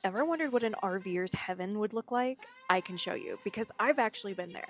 Ever wondered what an RVer's heaven would look like? I can show you because I've actually been there.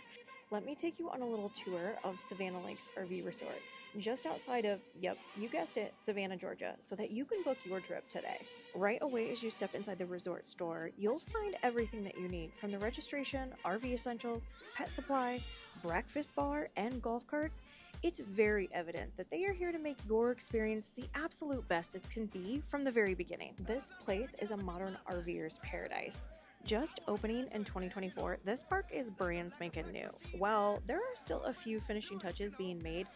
Let me take you on a little tour of Savannah Lakes RV Resort, just outside of, yep, you guessed it, Savannah, Georgia, so that you can book your trip today. Right away as you step inside the resort store, you'll find everything that you need, from the registration, RV essentials, pet supply, breakfast bar, and golf carts. It's very evident that they are here to make your experience the absolute best it can be from the very beginning. This place is a modern RVer's paradise. Just opening in 2024, this park is brand spanking new. While there are still a few finishing touches being made,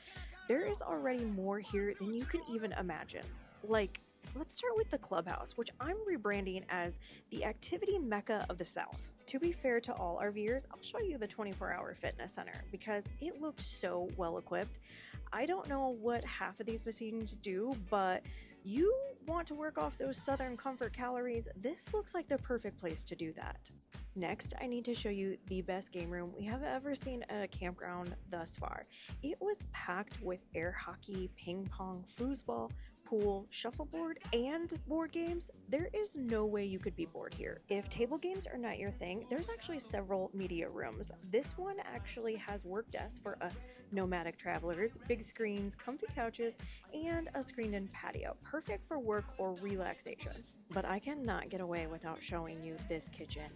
there is already more here than you can even imagine. Like, let's start with the clubhouse, which I'm rebranding as the activity mecca of the South. To be fair to all RVers, I'll show you the 24-hour fitness center because it looks so well equipped. I don't know what half of these machines do, but you want to work off those Southern comfort calories, this looks like the perfect place to do that. Next, I need to show you the best game room we have ever seen at a campground thus far. It was packed with air hockey, ping pong, foosball, pool, shuffleboard, and board games. There is no way you could be bored here. If table games are not your thing, there's actually several media rooms. This one actually has work desks for us nomadic travelers, big screens, comfy couches, and a screened-in patio, perfect for work or relaxation. But I cannot get away without showing you this kitchen.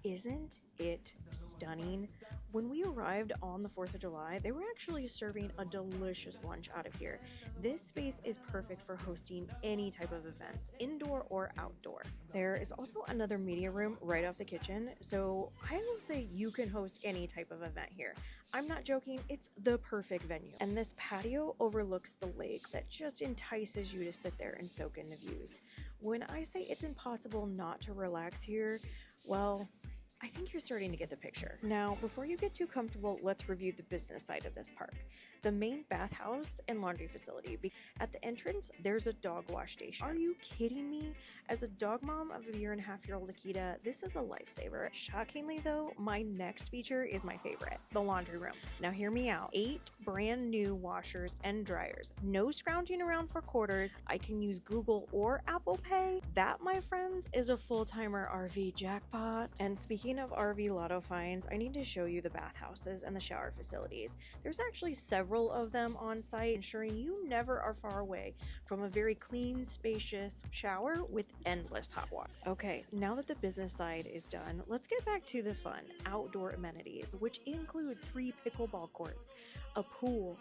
Isn't it stunning? When we arrived on the 4th of July, they were actually serving a delicious lunch out of here. This space is perfect for hosting any type of events, indoor or outdoor. There is also another media room right off the kitchen, so I will say you can host any type of event here. I'm not joking, it's the perfect venue. And this patio overlooks the lake that just entices you to sit there and soak in the views. When I say it's impossible not to relax here, well, I think you're starting to get the picture. Now, before you get too comfortable, let's review the business side of this park. The main bathhouse and laundry facility. At the entrance, there's a dog wash station. Are you kidding me? As a dog mom of a 1.5-year-old Akita, this is a lifesaver. Shockingly though, my next feature is my favorite, the laundry room. Now hear me out. 8 brand new washers and dryers. No scrounging around for quarters. I can use Google or Apple Pay. That, my friends, is a full-timer RV jackpot. And speaking of RV lotto finds, I need to show you the bathhouses and the shower facilities. There's actually several of them on site, ensuring you never are far away from a very clean, spacious shower with endless hot water. Okay, now that the business side is done, let's get back to the fun outdoor amenities, which include 3 pickleball courts, a pool,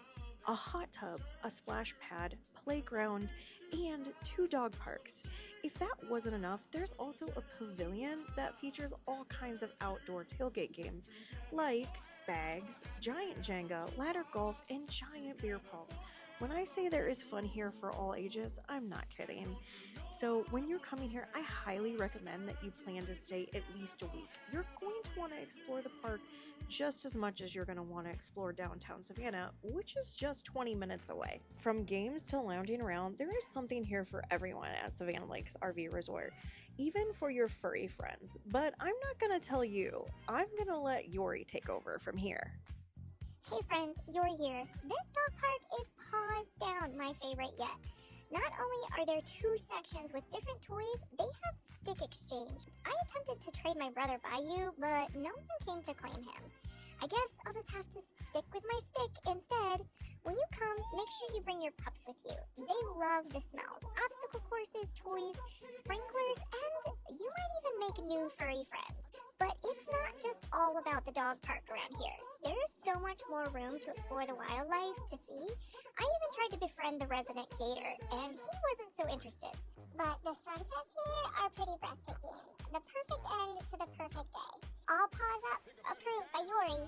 a hot tub, a splash pad, playground, and 2 dog parks. If that wasn't enough, there's also a pavilion that features all kinds of outdoor tailgate games like bags, giant Jenga, ladder golf, and giant beer pong. When I say there is fun here for all ages, I'm not kidding. So when you're coming here, I highly recommend that you plan to stay at least a week. You're going to want to explore the park just as much as you're going to want to explore downtown Savannah, which is just 20 minutes away. From games to lounging around, there is something here for everyone at Savannah Lakes RV Resort, even for your furry friends. But I'm not going to tell you. I'm going to let Yori take over from here. Hey friends, Yori here. This dog park is paws down my favorite yet. Not only are there 2 sections with different toys, they have stick exchange. I attempted to trade my brother Bayou, but no one came to claim him. I guess I'll just have to stick with my stick instead. When you come, make sure you bring your pups with you. They love the smells, obstacle courses, toys, sprinklers, and you might even make new furry friends. But it's not just all about the dog park around here. There's so much more room to explore the wildlife, to see. I even tried to befriend the resident gator, and he wasn't so interested. But the sunsets here are pretty breathtaking. The perfect end to the perfect day. All paws up, approved by Yori.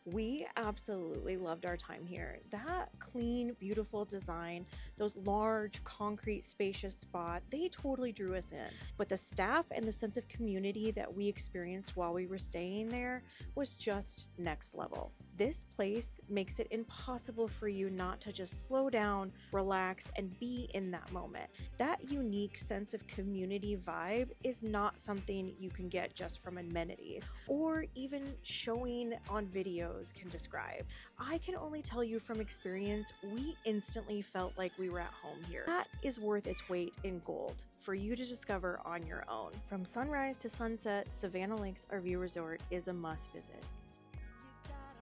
We absolutely loved our time here. That clean, beautiful design, those large, concrete, spacious spots, they totally drew us in. But the staff and the sense of community that we experienced while we were staying there was just next level. This place makes it impossible for you not to just slow down, relax, and be in that moment. That unique sense of community vibe is not something you can get just from amenities or even showing on videos can describe. I can only tell you from experience, we instantly felt like we were at home here. That is worth its weight in gold for you to discover on your own. From sunrise to sunset, Savannah Lakes RV Resort is a must visit.